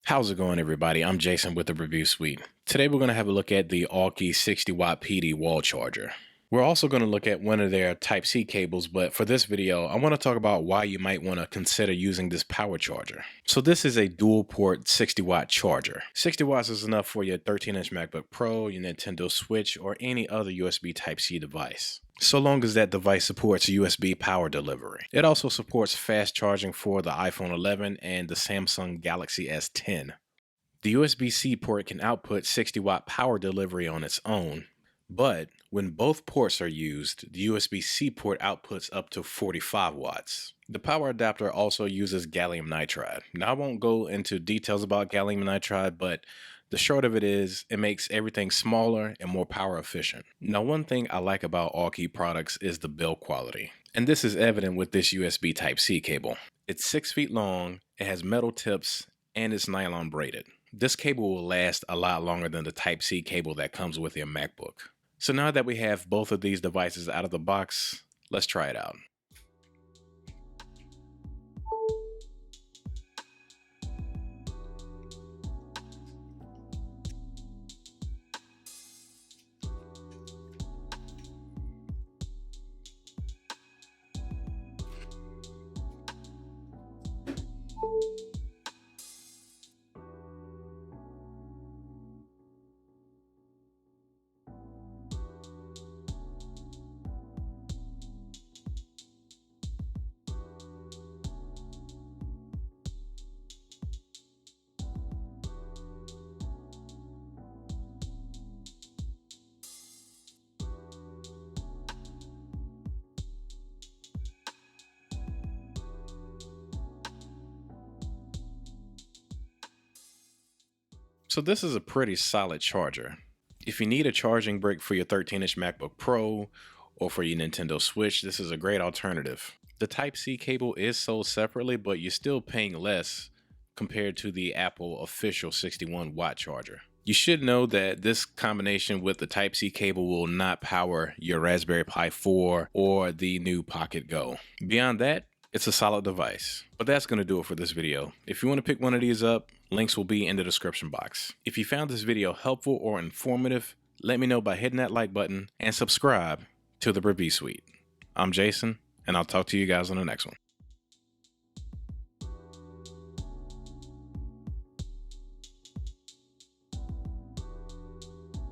How's it going, everybody? I'm Jason with the Review Suite. Today we're going to have a look at the Aukey 60-watt PD wall charger. We're also going to look at one of their Type-C cables, but for this video, I want to talk about why you might want to consider using this power charger. So this is a dual-port 60-watt charger. 60 watts is enough for your 13-inch MacBook Pro, your Nintendo Switch, or any other USB Type-C device, so long as that device supports USB power delivery. It also supports fast charging for the iPhone 11 and the Samsung Galaxy S10. The USB-C port can output 60-watt power delivery on its own, but when both ports are used, the USB-C port outputs up to 45 watts. The power adapter also uses gallium nitride. Now, I won't go into details about gallium nitride, but the short of it is, it makes everything smaller and more power efficient. Now, one thing I like about Aukey products is the build quality, and this is evident with this USB Type-C cable. It's 6 feet long, it has metal tips, and it's nylon braided. This cable will last a lot longer than the Type-C cable that comes with your MacBook. So now that we have both of these devices out of the box, let's try it out. So this is a pretty solid charger. If you need a charging brick for your 13-inch MacBook Pro or for your Nintendo Switch, this is a great alternative. The Type-C cable is sold separately, but you're still paying less compared to the Apple official 61-watt charger. You should know that this combination with the Type-C cable will not power your Raspberry Pi 4 or the new Pocket Go. Beyond that, it's a solid device. But that's going to do it for this video. If you want to pick one of these up, links will be in the description box. If you found this video helpful or informative, let me know by hitting that like button and subscribe to the Review Suite. I'm Jason, and I'll talk to you guys on the next one.